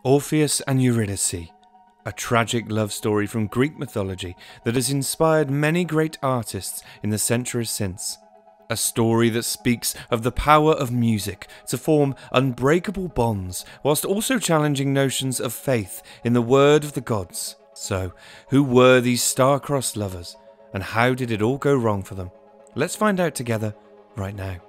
Orpheus and Eurydice, a tragic love story from Greek mythology that has inspired many great artists in the centuries since. A story that speaks of the power of music to form unbreakable bonds, whilst also challenging notions of faith in the word of the gods. So, who were these star-crossed lovers, and how did it all go wrong for them? Let's find out together right now.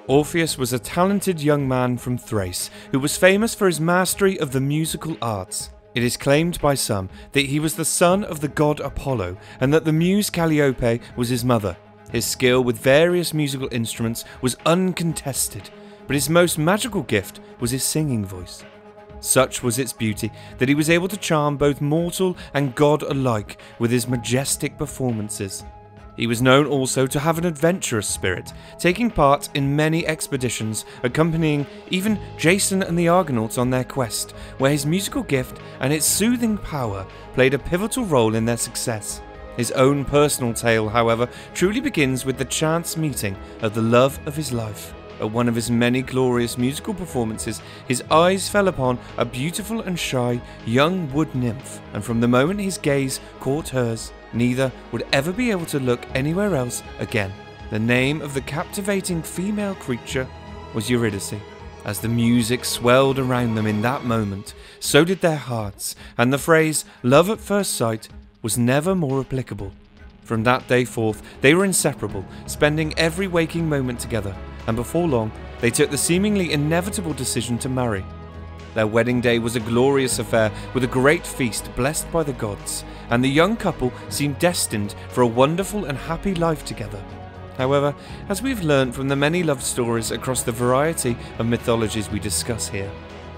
Orpheus was a talented young man from Thrace who was famous for his mastery of the musical arts. It is claimed by some that he was the son of the god Apollo and that the muse Calliope was his mother. His skill with various musical instruments was uncontested, but his most magical gift was his singing voice. Such was its beauty that he was able to charm both mortal and god alike with his majestic performances. He was known also to have an adventurous spirit, taking part in many expeditions, accompanying even Jason and the Argonauts on their quest, where his musical gift and its soothing power played a pivotal role in their success. His own personal tale, however, truly begins with the chance meeting of the love of his life. At one of his many glorious musical performances, his eyes fell upon a beautiful and shy young wood nymph, and from the moment his gaze caught hers, neither would ever be able to look anywhere else again. The name of the captivating female creature was Eurydice. As the music swelled around them in that moment, so did their hearts, and the phrase "love at first sight" was never more applicable. From that day forth, they were inseparable, spending every waking moment together, and before long, they took the seemingly inevitable decision to marry. Their wedding day was a glorious affair with a great feast blessed by the gods, and the young couple seemed destined for a wonderful and happy life together. However, as we've learned from the many love stories across the variety of mythologies we discuss here,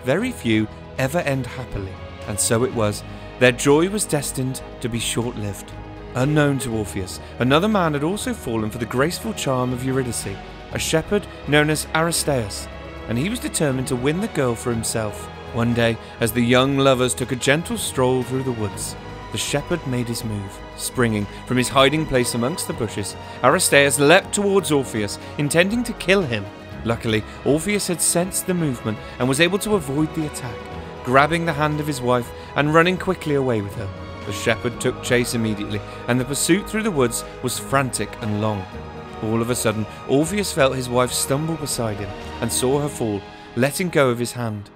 very few ever end happily, and so it was. Their joy was destined to be short-lived. Unknown to Orpheus, another man had also fallen for the graceful charm of Eurydice, a shepherd known as Aristaeus, and he was determined to win the girl for himself. One day, as the young lovers took a gentle stroll through the woods, the shepherd made his move. Springing from his hiding place amongst the bushes, Aristaeus leapt towards Orpheus, intending to kill him. Luckily, Orpheus had sensed the movement and was able to avoid the attack, grabbing the hand of his wife and running quickly away with her. The shepherd took chase immediately, and the pursuit through the woods was frantic and long. All of a sudden, Orpheus felt his wife stumble beside him and saw her fall, letting go of his hand.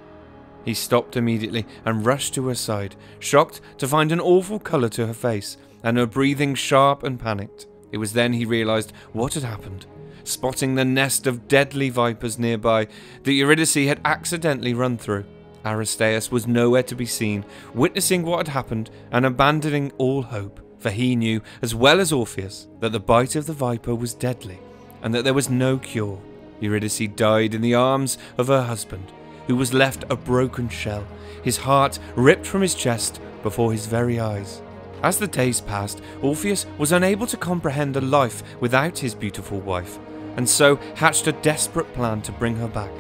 He stopped immediately and rushed to her side, shocked to find an awful colour to her face and her breathing sharp and panicked. It was then he realised what had happened. Spotting the nest of deadly vipers nearby that Eurydice had accidentally run through, Aristaeus was nowhere to be seen, witnessing what had happened and abandoning all hope, for he knew, as well as Orpheus, that the bite of the viper was deadly and that there was no cure. Eurydice died in the arms of her husband, who was left a broken shell, his heart ripped from his chest before his very eyes. As the days passed, Orpheus was unable to comprehend a life without his beautiful wife, and so hatched a desperate plan to bring her back.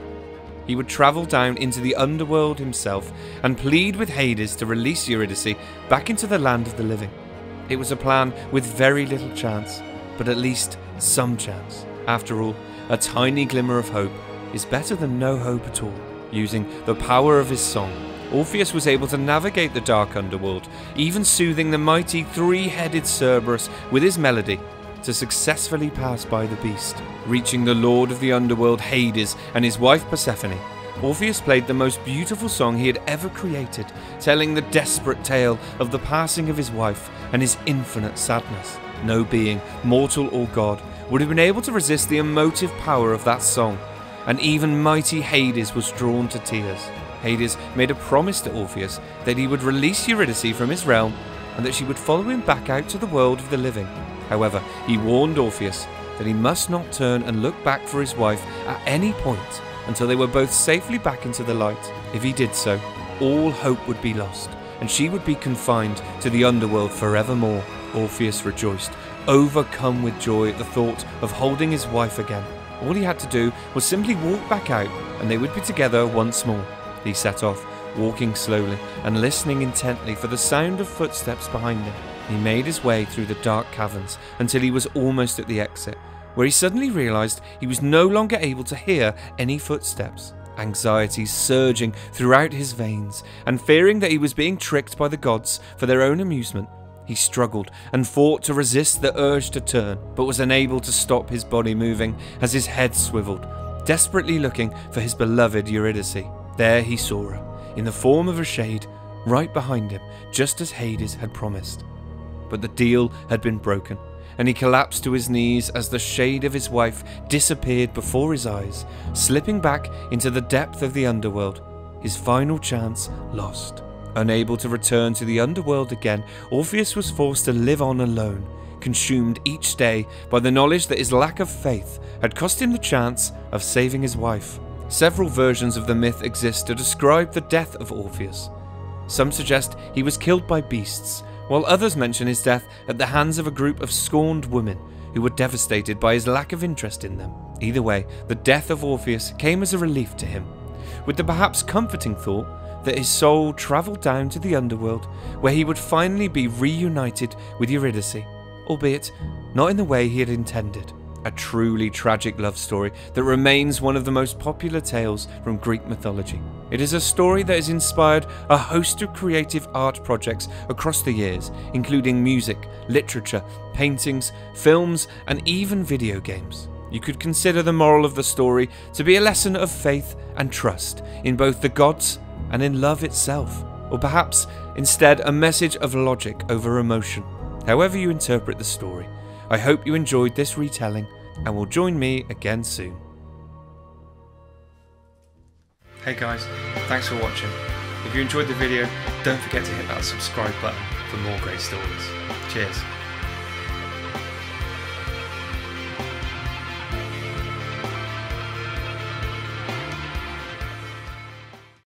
He would travel down into the underworld himself and plead with Hades to release Eurydice back into the land of the living. It was a plan with very little chance, but at least some chance. After all, a tiny glimmer of hope is better than no hope at all. Using the power of his song, Orpheus was able to navigate the dark underworld, even soothing the mighty three-headed Cerberus with his melody to successfully pass by the beast. Reaching the lord of the underworld, Hades, and his wife Persephone, Orpheus played the most beautiful song he had ever created, telling the desperate tale of the passing of his wife and his infinite sadness. No being, mortal or god, would have been able to resist the emotive power of that song, and even mighty Hades was drawn to tears. Hades made a promise to Orpheus that he would release Eurydice from his realm and that she would follow him back out to the world of the living. However, he warned Orpheus that he must not turn and look back for his wife at any point until they were both safely back into the light. If he did so, all hope would be lost, and she would be confined to the underworld forevermore. Orpheus rejoiced, overcome with joy at the thought of holding his wife again. All he had to do was simply walk back out, and they would be together once more. He set off, walking slowly and listening intently for the sound of footsteps behind him. He made his way through the dark caverns until he was almost at the exit, where he suddenly realised he was no longer able to hear any footsteps. anxiety surging throughout his veins, and fearing that he was being tricked by the gods for their own amusement. He struggled and fought to resist the urge to turn, but was unable to stop his body moving as his head swiveled, desperately looking for his beloved Eurydice. There he saw her, in the form of a shade, right behind him, just as Hades had promised. But the deal had been broken, and he collapsed to his knees as the shade of his wife disappeared before his eyes, slipping back into the depth of the underworld, his final chance lost. Unable to return to the underworld again, Orpheus was forced to live on alone, consumed each day by the knowledge that his lack of faith had cost him the chance of saving his wife. Several versions of the myth exist to describe the death of Orpheus. Some suggest he was killed by beasts, while others mention his death at the hands of a group of scorned women who were devastated by his lack of interest in them. Either way, the death of Orpheus came as a relief to him, with the perhaps comforting thought that his soul travelled down to the underworld, where he would finally be reunited with Eurydice, albeit not in the way he had intended. A truly tragic love story that remains one of the most popular tales from Greek mythology. It is a story that has inspired a host of creative art projects across the years, including music, literature, paintings, films, and even video games. You could consider the moral of the story to be a lesson of faith and trust in both the gods and in love itself, or perhaps instead a message of logic over emotion. However you interpret the story, I hope you enjoyed this retelling and will join me again soon. Hey guys, thanks for watching. If you enjoyed the video, don't forget to hit that subscribe button for more great stories. Cheers.